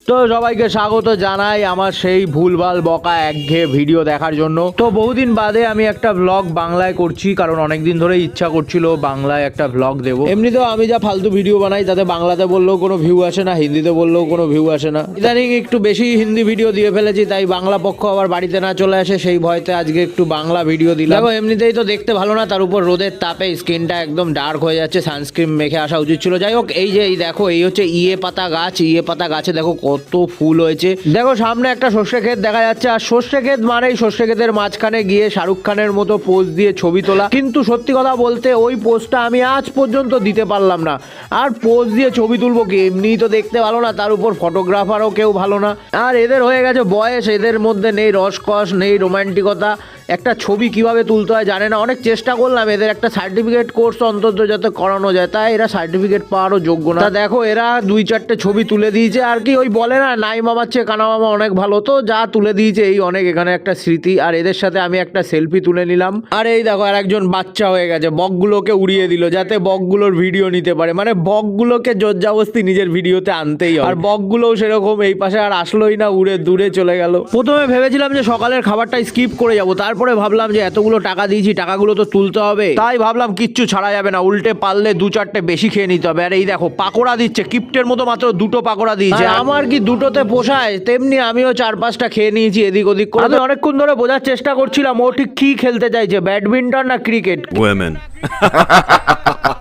তো সবাইকে স্বাগত জানাই আমার সেই ভুলভাল বকা একঘেয়ে ভিডিও দেখার জন্য। তো বহুদিন বাদে আমি একটা ব্লগ বাংলায় করছি, কারণ অনেকদিন ধরে ইচ্ছা করছিল বাংলায় একটা ব্লগ দেবো। এমনিতেও আমি যা ফালতু ভিডিও বানাই তাতে বাংলাতে বললেও কোনো ভিউ আসে না, হিন্দিতে বললেও কোনো ভিউ আসে না। ইদানিং একটু বেশি হিন্দি ভিডিও দিয়ে ফেলেছি, তাই বাংলা পক্ষ আবার বাড়িতে না চলে আসে সেই ভয়তে আজকে একটু বাংলা ভিডিও দিলাম। দেখো এমনিতেই তো দেখতে ভালো না, তার উপর রোদের তাপে স্কিনটা একদম ডার্ক হয়ে যাচ্ছে, সানস্ক্রিন মেখে আসা উচিত ছিল। যাই হোক, এই যে দেখো এই হচ্ছে ইয়ে পাতা গাছ। ইয়ে পাতা গাছে দেখো কত ফুল হয়েছে। দেখো সামনে একটা সর্ষে ক্ষেত দেখা যাচ্ছে, আর সর্ষে ক্ষেত মানেই সর্ষে ক্ষেতের মাঝখানে গিয়ে শাহরুখ খানের মতো পোজ দিয়ে ছবি তোলা। কিন্তু সত্যি কথা বলতে ওই পোজটা আমি আজ পর্যন্ত দিতে পারলাম না। আর পোজ দিয়ে ছবি তুলবো কি, এমনিই তো দেখতে ভালো না, তার উপর ফটোগ্রাফারও কেউ ভালো না। আর এদের হয়ে গেছে বয়স, এদের মধ্যে নেই রসকস, নেই রোমান্টিকতা। একটা ছবি কিভাবে তুলতে হয় জানে না। অনেক চেষ্টা করলাম এদের একটা সার্টিফিকেট কোর্স অন্তত যাতে করানো যায়, তাই এরা সার্টিফিকেট পাওয়ারও যোগ্য না। তা দেখো এরা 2-4টে ছবি তুলে দিয়েছে, আর কি ওই বলে না নাই মামার চেয়ে কানা মামা অনেক ভালো, তো যা তুলে দিয়েছে এই অনেক। এখানে একটা স্মৃতি, আর এদের সাথে আমি একটা সেলফি তুলে নিলাম। আর এই দেখো আর একজন বাচ্চা হয়ে গেছে, বকগুলোকে উড়িয়ে দিল যাতে বকগুলোর ভিডিও নিতে পারে। মানে বকগুলোকে জোরজাবস্তি নিজের ভিডিওতে আনতেই হয়। আর বকগুলোও সেরকম এই পাশে আর আসলোই না, উড়ে দূরে চলে গেল। প্রথমে ভেবেছিলাম যে সকালের খাবারটা স্কিপ করে যাবো, তারপরে ভাবলাম যে এতগুলো টাকা দিয়েছি, টাকাগুলো তো তুলতে হবে, তাই ভাবলাম কিচ্ছু ছাড়া যাবে না, উল্টে পারলে 2-4টে বেশি খেয়ে নিতে হবে। আর এই দেখো পাকোড়া দিচ্ছে, কিপ্টের মতো মাত্র 2টো পাকোড়া দিয়েছে। আমার কি 2টোতে পোষায়, তেমনি আমিও 4-5টা খেয়ে নিয়েছি এদিক ওদিক করে। আমি অনেকক্ষণ ধরে বোঝার চেষ্টা করছিলাম ও ঠিক কি খেলতে চাইছে, ব্যাডমিন্টন না ক্রিকেট।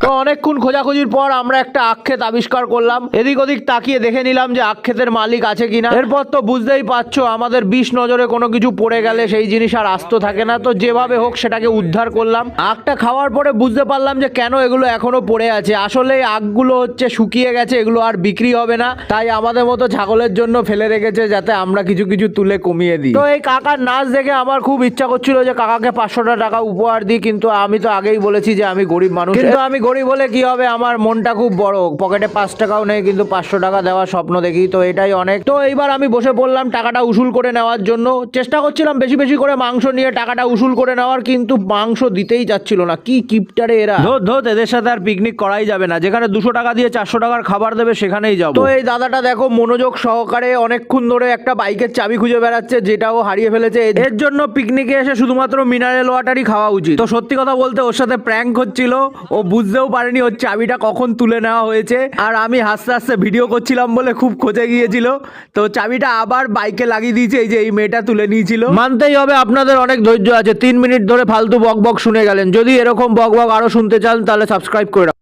তো অনেকক্ষণ খোঁজাখুঁজির পর আমরা একটা আক্ষেত আবিষ্কার করলাম। এদিক ওদিক তাকিয়ে দেখে নিলাম যে আক্ষেতের মালিক আছে কিনা। এরপর তো বুঝতেই পারছো আমাদের 20 নজরে কোনো কিছু পড়ে গেলে সেই জিনিস আর আস্ত থাকে না, তো যেভাবে হোক সেটাকে উদ্ধার করলাম। আখটা খাওয়ার পরে বুঝতে পারলাম যে কেন এগুলো এখনো পড়ে আছে। আসলে আখগুলো হচ্ছে শুকিয়ে গেছে, এগুলো আর বিক্রি হবে না, তাই আমাদের মতো ছাগলের জন্য ফেলে রেখেছে যাতে আমরা কিছু কিছু তুলে কমিয়ে দিই। তো এই কাকার নাচ দেখে আমার খুব ইচ্ছা করছিল যে কাকাকে 500টা টাকা উপহার দিই, কিন্তু আমি তো আগেই বলেছি যে আমি গরিব মানুষ। কিন্তু আমি গরিব হলে কি হবে, আমার মনটা খুব বড়, পকেটে 5 টাকাও নেই, কিন্তু 500 টাকা দেওয়ার স্বপ্ন দেখি, তো এটাই অনেক। তো এইবার আমি বসে পড়লাম টাকাটা উসুল করে নেওয়ার জন্য। চেষ্টা করছিলাম বেশি বেশি করে মাংস নিয়ে টাকাটা উসুল করে নেওয়ার, কিন্তু মাংস দিতেই যাচ্ছিল না। কি কিপটারে এরা, ধোত এদের সাথে আর পিকনিক করাই যাবে না। যেখানে 200 টাকা দিয়ে 400 টাকার খাবার দেবে সেখানেই যাবো। তো এই দাদাটা দেখো মনোযোগ সহকারে অনেকক্ষণ ধরে একটা বাইকের চাবি খুঁজে বেড়াচ্ছে, যেটাও হারিয়ে ফেলেছে। এর জন্য পিকনিকে এসে শুধুমাত্র মিনারেল ওয়াটারই খাওয়া উচিত। তো সত্যি কথা বলতে ওর সাথে প্র্যাঙ্ক হচ্ছিল, ও বুঝতেও পারেনি ওর চাবিটা কখন তুলে নেওয়া হয়েছে। আর আমি হাসতে হাসতে ভিডিও করছিলাম বলে খুব খোঁজে গিয়েছিল, তো চাবিটা আবার বাইকে লাগিয়ে দিয়েছে। এই যে এই মেয়েটা তুলে নিয়েছিল। মানতেই হবে আপনাদের অনেক ধৈর্য আছে, 3 মিনিট ধরে ফালতু বক বক শুনে গেলেন। যদি এরকম বক বক আরো শুনতে চান তাহলে সাবস্ক্রাইব করে